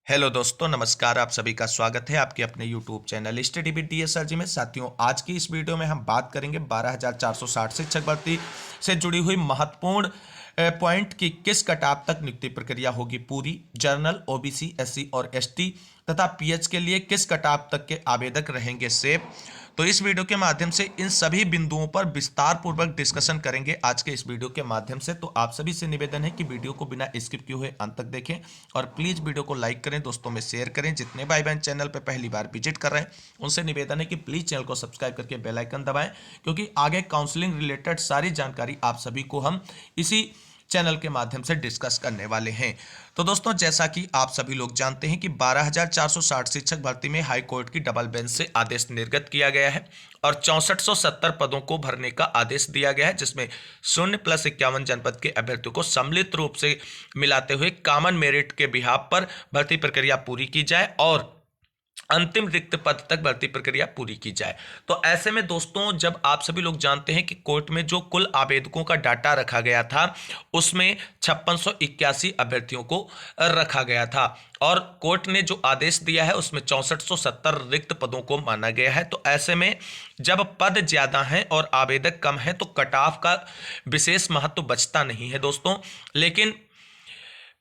Hello दोस्तों, नमस्कार। आप सभी का स्वागत है आपके अपने YouTube channel study with DSR ji में। साथियों, आज की इस वीडियो में हम बात करेंगे 12,460 शिक्षक भर्ती से जुड़ी हुई महत्वपूर्ण पॉइंट की किस कटाव तक नियुक्ति प्रक्रिया होगी पूरी। जर्नल, ओबीसी, एससी और एसटी तथा पीएच के लिए किस कटाव तक के आवेदक रहेंगे सेफ। तो इस वीडियो के माध्यम से इन सभी बिंदुओं पर विस्तार पूर्वक डिस्कशन करेंगे आज के इस वीडियो के माध्यम से। तो आप सभी से निवेदन है कि वीडियो को बिना स्किप किए हुए अंत तक देखें और प्लीज वीडियो को लाइक करें, दोस्तों में शेयर करें। जितने भाई बहन चैनल पर पहली बार विजिट कर रहे हैं उनसे निवेदन है कि प्लीज चैनल को सब्सक्राइब करके बेल आइकन दबाएं, क्योंकि आगे काउंसलिंग रिलेटेड सारी जानकारी आप सभी को हम इसी चैनल के माध्यम से डिस्कस करने वाले हैं। तो दोस्तों, जैसा कि आप सभी लोग जानते हैं कि 12,460 शिक्षक भर्ती में हाई कोर्ट की डबल बेंच से आदेश निर्गत किया गया है और 6470 पदों को भरने का आदेश दिया गया है, जिसमें 0+51 जनपद के अभ्यर्थियों को सम्मिलित रूप से मिलाते हुए कॉमन मेरिट के बिहाफ पर भर्ती प्रक्रिया पूरी की जाए और अंतिम रिक्त पद तक भर्ती प्रक्रिया पूरी की जाए। तो ऐसे में दोस्तों, जब आप सभी लोग जानते हैं कि कोर्ट में जो कुल आवेदकों का डाटा रखा गया था उसमें 5681 अभ्यर्थियों को रखा गया था और कोर्ट ने जो आदेश दिया है उसमें 6470 रिक्त पदों को माना गया है। तो ऐसे में जब पद ज्यादा हैं और आवेदक कम हैं तो कट ऑफ का विशेष महत्व बचता नहीं है दोस्तों। लेकिन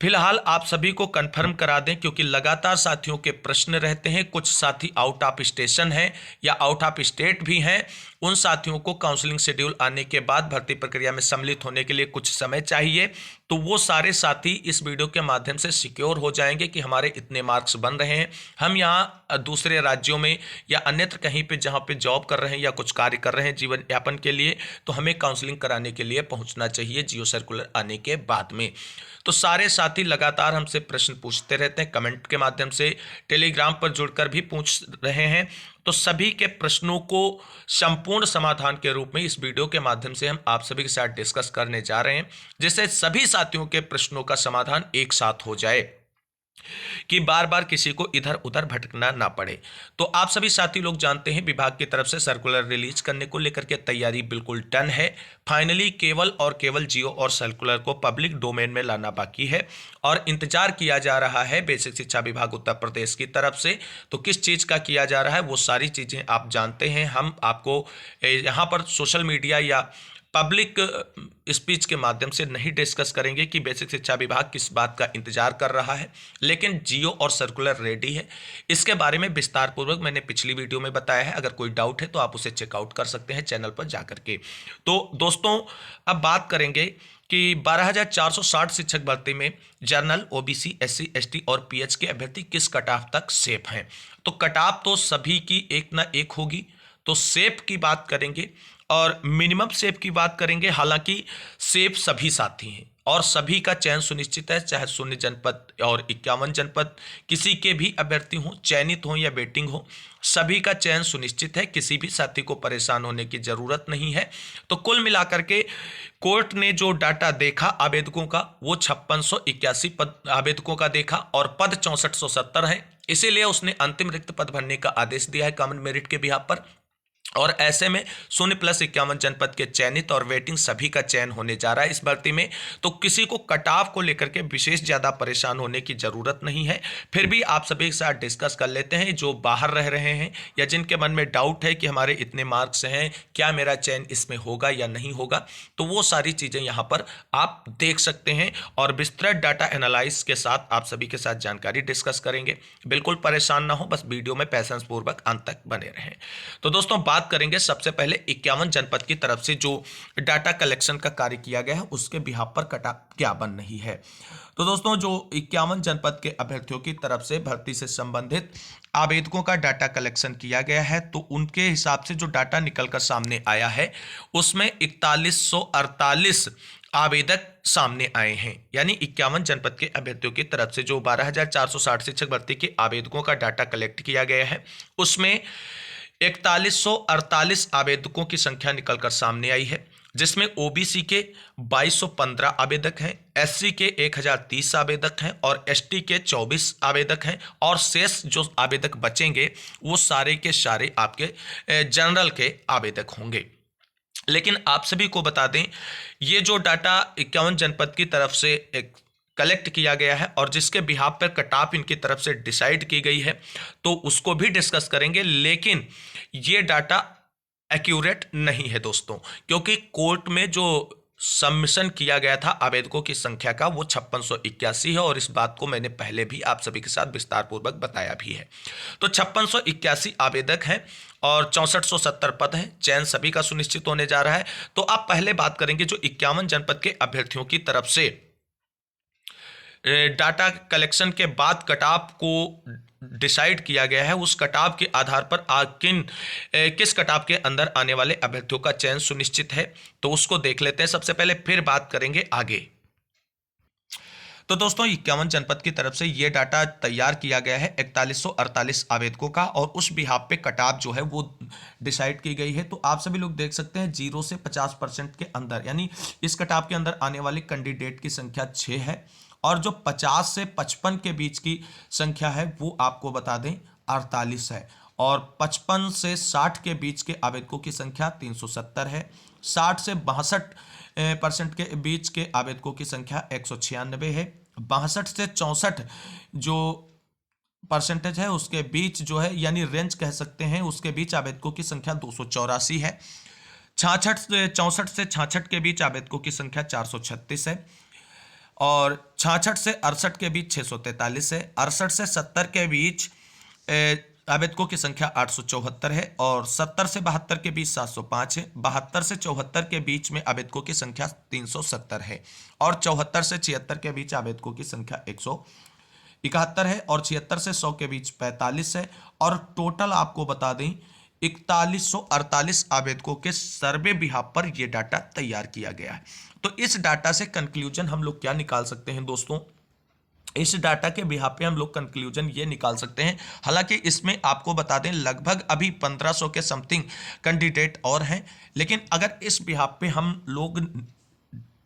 फिलहाल आप सभी को कंफर्म करा दें, क्योंकि लगातार साथियों के प्रश्न रहते हैं। कुछ साथी आउट ऑफ स्टेशन हैं या आउट ऑफ स्टेट भी हैं। उन साथियों को काउंसलिंग शेड्यूल आने के बाद भर्ती प्रक्रिया में सम्मिलित होने के लिए कुछ समय चाहिए। तो वो सारे साथी इस वीडियो के माध्यम से सिक्योर हो जाएंगे कि हमारे इतने मार्क्स बन रहे हैं, हम यहाँ दूसरे राज्यों में या अन्यत्र कहीं पे जहाँ पे जॉब कर रहे हैं या कुछ कार्य कर रहे हैं जीवन यापन के लिए, तो हमें काउंसलिंग कराने के लिए पहुँचना चाहिए जियो सर्कुलर आने के बाद में। तो सारे साथी लगातार हमसे प्रश्न पूछते रहते हैं, कमेंट के माध्यम से, टेलीग्राम पर जुड़कर भी पूछ रहे हैं। तो सभी के प्रश्नों को संपूर्ण समाधान के रूप में इस वीडियो के माध्यम से हम आप सभी के साथ डिस्कस करने जा रहे हैं, जिससे सभी साथियों के प्रश्नों का समाधान एक साथ हो जाए कि बार बार किसी को इधर उधर भटकना ना पड़े। तो आप सभी साथी लोग जानते हैं विभाग की तरफ से सर्कुलर रिलीज करने को लेकर के तैयारी बिल्कुल डन है। फाइनली केवल और केवल जियो और सर्कुलर को पब्लिक डोमेन में लाना बाकी है और इंतजार किया जा रहा है बेसिक शिक्षा विभाग उत्तर प्रदेश की तरफ से। तो किस चीज का किया जा रहा है वो सारी चीजें आप जानते हैं। हम आपको यहाँ पर सोशल मीडिया या पब्लिक स्पीच के माध्यम से नहीं डिस्कस करेंगे कि बेसिक शिक्षा विभाग किस बात का इंतजार कर रहा है, लेकिन जियो और सर्कुलर रेडी है। इसके बारे में विस्तार पूर्वक मैंने पिछली वीडियो में बताया है। अगर कोई डाउट है तो आप उसे चेकआउट कर सकते हैं चैनल पर जाकर के। तो दोस्तों, अब बात करेंगे कि 12,460 शिक्षक भर्ती में जनरल, ओबीसी, एससी, एसटी और पीएच के अभ्यर्थी किस कटाव तक सेफ हैं। तो कटाव तो सभी की एक ना एक होगी। तो सेफ की बात करेंगे और मिनिमम सेफ की बात करेंगे। हालांकि सेफ सभी साथी हैं और सभी का चयन सुनिश्चित है, चाहे 0 जनपद और 51 जनपद किसी के भी अभ्यर्थी हों, चयनित हों या वेटिंग हो, सभी का चयन सुनिश्चित है। किसी भी साथी को परेशान होने की जरूरत नहीं है। तो कुल मिलाकर के कोर्ट ने जो डाटा देखा आवेदकों का वो 5681 पद आवेदकों का देखा और पद 6470 है। इसीलिए उसने अंतिम रिक्त पद भरने का आदेश दिया है कॉमन मेरिट के बिहाफ पर। और ऐसे में 0+51 जनपद के चयनित और वेटिंग सभी का चयन होने जा रहा है इस भर्ती में। तो किसी को कटाव को लेकर के विशेष ज्यादा परेशान होने की जरूरत नहीं है। फिर भी आप सभी के साथ डिस्कस कर लेते हैं जो बाहर रह रहे हैं या जिनके मन में डाउट है कि हमारे इतने मार्क्स हैं, क्या मेरा चयन इसमें होगा या नहीं होगा। तो वो सारी चीजें यहाँ पर आप देख सकते हैं और विस्तृत डाटा एनालाइज के साथ आप सभी के साथ जानकारी डिस्कस करेंगे। बिल्कुल परेशान ना हो, बस वीडियो में पैसेंस पूर्वक अंत तक बने रहें। तो दोस्तों, बात करेंगे सबसे पहले 51 जनपद की तरफ से जो डाटा कलेक्शन का कार्य किया गया है उसके बिहाफ पर कटा क्या बन रही है। तो दोस्तों, जो 51 जनपद के अभ्यर्थियों की तरफ से भर्ती से संबंधित आवेदकों का डाटा कलेक्शन किया गया है, तो उनके हिसाब से जो डाटा निकलकर सामने आया है उसमें 4148 आवेदक सामने आए हैं। यानी 51 जनपद के अभ्यर्थियों की तरफ से जो 12,460 शिक्षक भर्ती के आवेदकों का डाटा कलेक्ट किया गया है उसमें 4148 आवेदकों की संख्या निकलकर सामने आई है, जिसमें ओबीसी के 2215 आवेदक हैं, एससी के 1030 आवेदक हैं और एसटी के 24 आवेदक हैं और शेष जो आवेदक बचेंगे वो सारे के सारे आपके जनरल के आवेदक होंगे। लेकिन आप सभी को बता दें, ये जो डाटा 51 जनपद की तरफ से एक कलेक्ट किया गया है और जिसके बिहाफ पर कट ऑफ इनकी तरफ से डिसाइड की गई है, तो उसको भी डिस्कस करेंगे। लेकिन ये डाटा एक्यूरेट नहीं है दोस्तों, क्योंकि कोर्ट में जो सबमिशन किया गया था आवेदकों की संख्या का वो 5681 है, और इस बात को मैंने पहले भी आप सभी के साथ विस्तार पूर्वक बताया भी है। तो 5681 आवेदक हैं और 6470 पद हैं। चयन सभी का सुनिश्चित होने जा रहा है। तो आप पहले बात करेंगे जो 51 जनपद के अभ्यर्थियों की तरफ से डाटा कलेक्शन के बाद कटाव को डिसाइड किया गया है, उस कटाव के आधार पर किस कटाव के अंदर आने वाले अभ्यर्थियों का चयन सुनिश्चित है, तो उसको देख लेते हैं सबसे पहले, फिर बात करेंगे आगे। तो दोस्तों 51 जनपद की तरफ से ये डाटा तैयार किया गया है 4148 आवेदकों का, और उस बिहाफ पे कटाव जो है वो डिसाइड की गई है। तो आप सभी लोग देख सकते हैं 0 से 50% के अंदर, यानी इस कटाव के अंदर आने वाले कैंडिडेट की संख्या 6 है, और जो 50 से 55 के बीच की संख्या है वो आपको बता दें 48 है, और 55 से 60 के बीच के आवेदकों की संख्या 370 है। 60 से 62% के बीच के आवेदकों की संख्या 196 है। 62 से 64 जो परसेंटेज है उसके बीच जो है, यानी रेंज कह सकते हैं, उसके बीच आवेदकों की संख्या 284 है। 64 से 66 के बीच आवेदकों की संख्या 436 है, और 66 से 68 के बीच 643 है। 68 से 70 के बीच आवेदकों की संख्या 874 है, और 70 से 72 के बीच 705 है। 72 से 74 के बीच में आवेदकों की संख्या 370 है, और 74 से 76 के बीच आवेदकों की संख्या 171 है, और 76 से 100 के बीच 45 है, और टोटल आपको बता दें 4148 आवेदकों के सर्वे बिहाफ पर यह डाटा तैयार किया गया है। तो इस डाटा से कंक्लूजन हम लोग क्या निकाल सकते हैं दोस्तों? इस डाटा के बिहाफ पे हम लोग कंक्लूजन ये निकाल सकते हैं, हालांकि इसमें आपको बता दें लगभग अभी 1500 के समथिंग कैंडिडेट और हैं, लेकिन अगर इस बिहाफ पे हम लोग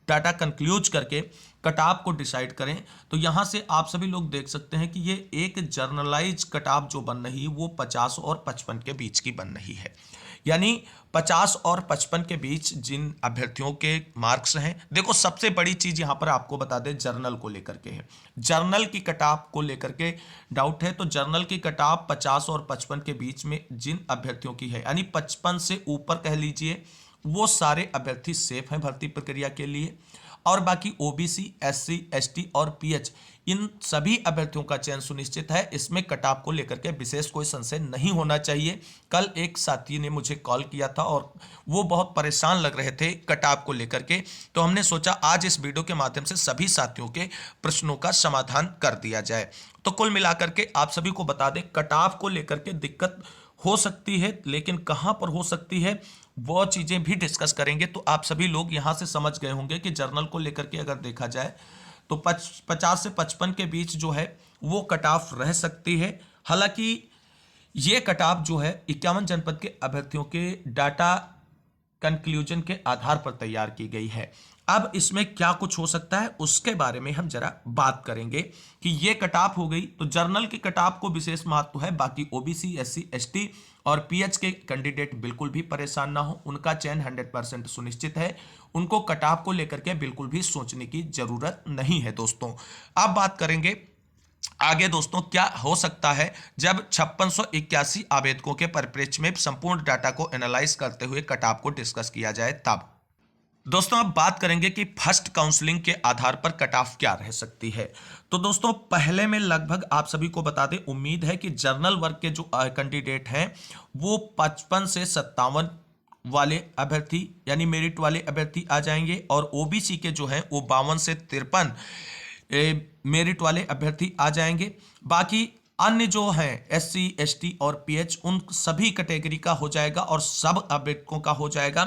डाटा कंक्लूज करके कटाव को डिसाइड करें, तो यहां से आप सभी लोग देख सकते हैं कि ये एक जर्नलाइज कटाव जो बन रही है वो 50 और 55 के बीच की बन रही है। यानी 50 और 55 के बीच जिन अभ्यर्थियों के मार्क्स हैं, देखो सबसे बड़ी चीज यहां पर आपको बता दें जर्नल को लेकर के है। जर्नल की कटाव को लेकर के डाउट है, तो जर्नल की कटाव 50 और 55 के बीच में जिन अभ्यर्थियों की है, यानी 55 से ऊपर कह लीजिए, वो सारे अभ्यर्थी सेफ हैं भर्ती प्रक्रिया के लिए, और बाकी ओबीसी, एससी, एसटी और पीएच इन सभी अभ्यर्थियों का चयन सुनिश्चित है। इसमें कटाव को लेकर के विशेष कोई संशय नहीं होना चाहिए। कल एक साथी ने मुझे कॉल किया था और वो बहुत परेशान लग रहे थे कटाव को लेकर के, तो हमने सोचा आज इस वीडियो के माध्यम से सभी साथियों के प्रश्नों का समाधान कर दिया जाए। तो कुल मिलाकर के आप सभी को बता दें कटाव को लेकर के दिक्कत हो सकती है, लेकिन कहां पर हो सकती है वो चीजें भी डिस्कस करेंगे। तो आप सभी लोग यहां से समझ गए होंगे कि जर्नल को लेकर के अगर देखा जाए तो 50 से 55 के बीच जो है वो कटाव रह सकती है। हालांकि ये कटाव जो है 51 जनपद के अभ्यर्थियों के डाटा कंक्लूजन के आधार पर तैयार की गई है। अब इसमें क्या कुछ हो सकता है उसके बारे में हम जरा बात करेंगे कि ये कटाव हो गई, तो जर्नल के कटाव को विशेष महत्व है। बाकी ओबीसी, एससी, एसटी और पीएच के कैंडिडेट बिल्कुल भी परेशान ना हो, उनका चयन 100% सुनिश्चित है। उनको कटाव को लेकर के बिल्कुल भी सोचने की जरूरत नहीं है दोस्तों। अब बात करेंगे आगे दोस्तों क्या हो सकता है जब 5681 आवेदकों के परिप्रेक्ष्य में संपूर्ण डाटा को एनालाइज करते हुए कटाव को डिस्कस किया जाए। तब दोस्तों अब बात करेंगे कि फर्स्ट काउंसलिंग के आधार पर कटाव क्या रह सकती है। तो दोस्तों पहले में लगभग आप सभी को बता दें, उम्मीद है कि जनरल वर्ग के जो कैंडिडेट हैं वो 55 से 57 वाले अभ्यर्थी यानी मेरिट वाले अभ्यर्थी आ जाएंगे, और ओबीसी के जो हैं वो 52 से 53 मेरिट वाले अभ्यर्थी आ जाएंगे। बाकी अन्य जो हैं एससी, एसटी और पीएच उन सभी कैटेगरी का हो जाएगा और सब अभ्यर्थियों का हो जाएगा,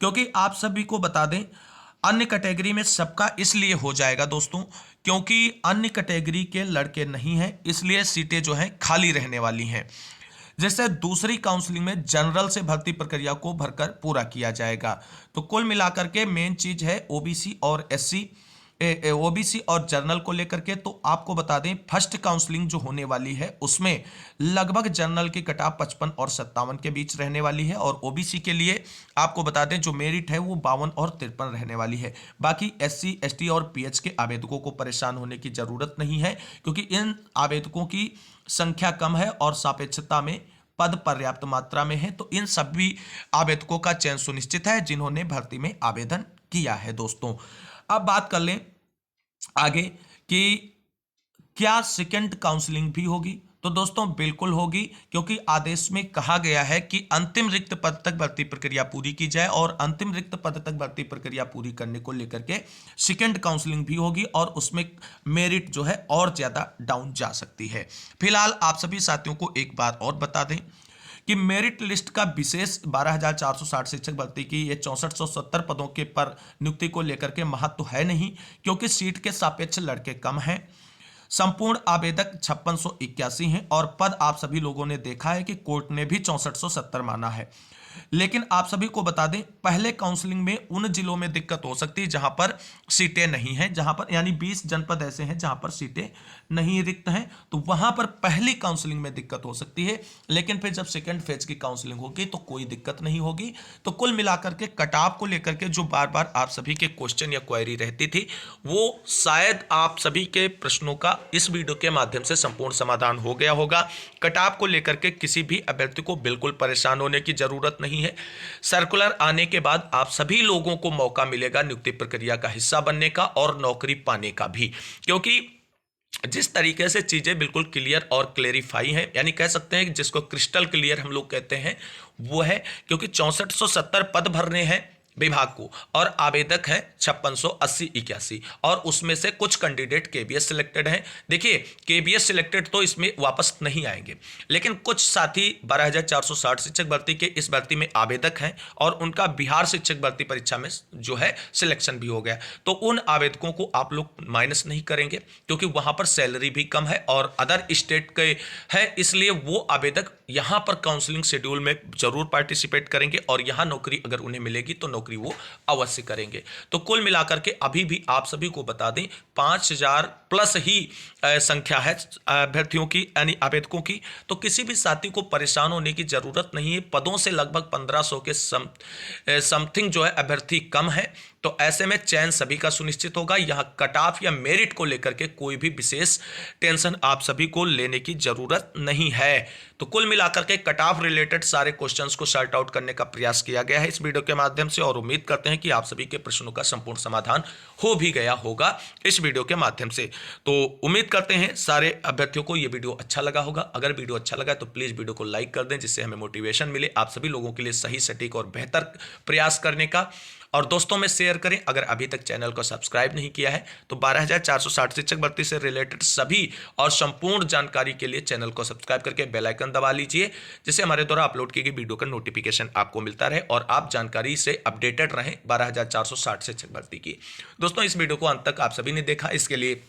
क्योंकि आप सभी को बता दें अन्य कैटेगरी में सबका इसलिए हो जाएगा दोस्तों क्योंकि अन्य कैटेगरी के लड़के नहीं हैं, इसलिए सीटें जो हैं खाली रहने वाली हैं। जैसे दूसरी काउंसलिंग में जनरल से भर्ती प्रक्रिया को भरकर पूरा किया जाएगा। तो कुल मिलाकर के मेन चीज है ओबीसी और एससी ओबीसी और जनरल को लेकर के, तो आपको बता दें फर्स्ट काउंसलिंग जो होने वाली है उसमें लगभग जनरल की कट ऑफ 55 और 57 के बीच रहने वाली है, और ओबीसी के लिए आपको बता दें जो मेरिट है वो 52 और 53 रहने वाली है। बाकी एससी, एसटी और पीएच के आवेदकों को परेशान होने की जरूरत नहीं है, क्योंकि इन आवेदकों की संख्या कम है और सापेक्षता में पद पर्याप्त मात्रा में है, तो इन सभी आवेदकों का चयन सुनिश्चित है जिन्होंने भर्ती में आवेदन किया है। दोस्तों अब बात कर लें आगे कि क्या सेकंड काउंसलिंग भी होगी, तो दोस्तों बिल्कुल होगी, क्योंकि आदेश में कहा गया है कि अंतिम रिक्त पद तक भर्ती प्रक्रिया पूरी की जाए, और अंतिम रिक्त पद तक भर्ती प्रक्रिया पूरी करने को लेकर के सेकंड काउंसलिंग भी होगी, और उसमें मेरिट जो है और ज्यादा डाउन जा सकती है। फिलहाल आप सभी साथियों को एक बात और बता दें कि मेरिट लिस्ट का विशेष 12,460 शिक्षक भर्ती की ये 6470 पदों के पर नियुक्ति को लेकर के महत्व है नहीं, क्योंकि सीट के सापेक्ष लड़के कम हैं। संपूर्ण आवेदक 5681 हैं, और पद आप सभी लोगों ने देखा है कि कोर्ट ने भी 6470 माना है। लेकिन आप सभी को बता दें पहले काउंसलिंग में उन जिलों में दिक्कत हो सकती है जहां पर सीटें नहीं हैं, जहां पर यानी 20 जनपद ऐसे हैं जहां पर सीटें नहीं रिक्त हैं, तो वहां पर पहली काउंसलिंग में दिक्कत हो सकती है। लेकिन फिर जब सेकंड फेज की काउंसलिंग होगी तो कोई दिक्कत नहीं होगी। तो कुल मिलाकर के कट ऑफ को लेकर के जो बार बार आप सभी के क्वेश्चन या क्वेरी रहती थी, वो शायद आप सभी के प्रश्नों का इस वीडियो के माध्यम से संपूर्ण समाधान हो गया होगा। कट ऑफ को लेकर के किसी भी अभ्यर्थी को बिल्कुल परेशान होने की जरूरत नहीं है। सर्कुलर आने के बाद आप सभी लोगों को मौका मिलेगा नियुक्ति प्रक्रिया का हिस्सा बनने का और नौकरी पाने का भी, क्योंकि जिस तरीके से चीजें बिल्कुल क्लियर और क्लेरिफाई है, यानी कह सकते हैं कि जिसको क्रिस्टल क्लियर हम लोग कहते हैं वो है, क्योंकि 6470 पद भरने हैं विभाग को, और आवेदक है 5680-81, और उसमें से कुछ कैंडिडेट केबीएस सिलेक्टेड हैं। देखिए केबीएस सिलेक्टेड तो इसमें वापस नहीं आएंगे, लेकिन कुछ साथी 12,460 शिक्षक भर्ती के इस भर्ती में आवेदक हैं, और उनका बिहार शिक्षक भर्ती परीक्षा में जो है सिलेक्शन भी हो गया, तो उन आवेदकों को आप लोग माइनस नहीं करेंगे, क्योंकि वहां पर सैलरी भी कम है और अदर स्टेट के है, इसलिए वो आवेदक यहां पर काउंसलिंग शेड्यूल में जरूर पार्टिसिपेट करेंगे, और यहां नौकरी अगर उन्हें मिलेगी तो नौकरी वो अवश्य करेंगे। तो कुल मिलाकर के अभी भी आप सभी को बता दें 5000 प्लस ही संख्या है अभ्यर्थियों की, यानी आवेदकों की, तो किसी भी साथी को परेशान होने की जरूरत नहीं है। पदों से लगभग 1500 के समथिंग जो है अभ्यर्थी कम है, तो ऐसे में चयन सभी का सुनिश्चित होगा। यहां कट ऑफ या मेरिट को लेकर के कोई भी विशेष टेंशन आप सभी को लेने की जरूरत नहीं है। तो कुल मिलाकर के कट ऑफ रिलेटेड सारे क्वेश्चंस को सॉर्ट आउट करने का प्रयास किया गया है इस वीडियो के माध्यम से, और उम्मीद करते हैं कि आप सभी के प्रश्नों का संपूर्ण समाधान हो भी गया होगा इस वीडियो के माध्यम से। तो उम्मीद करते हैं सारे अभ्यर्थियों को यह वीडियो अच्छा लगा होगा। अगर वीडियो अच्छा लगा तो प्लीज वीडियो को लाइक कर दें, जिससे हमें मोटिवेशन मिले आप सभी लोगों के लिए सही, सटीक और बेहतर प्रयास करने का, और दोस्तों में शेयर करें। अगर अभी तक चैनल को सब्सक्राइब नहीं किया है तो 12,460 शिक्षक भर्ती से रिलेटेड सभी और संपूर्ण जानकारी के लिए चैनल को सब्सक्राइब करके बेल आइकन दबा लीजिए, जिससे हमारे द्वारा अपलोड की गई वीडियो का नोटिफिकेशन आपको मिलता रहे और आप जानकारी से अपडेटेड रहें 12,460 शिक्षक भर्ती की। दोस्तों इस वीडियो को अंत तक आप सभी ने देखा, इसके लिए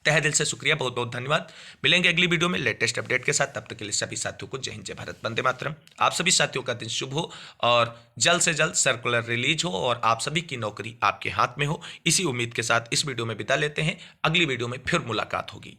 तहे दिल से शुक्रिया, बहुत बहुत धन्यवाद। मिलेंगे अगली वीडियो में लेटेस्ट अपडेट के साथ, तब तक के लिए सभी साथियों को जय हिंद, जय भारत, वंदे मातरम। आप सभी साथियों का दिन शुभ हो और जल्द से जल्द सर्कुलर रिलीज हो और आप सभी की नौकरी आपके हाथ में हो। इसी उम्मीद के साथ इस वीडियो में विदा लेते हैं, अगली वीडियो में फिर मुलाकात होगी।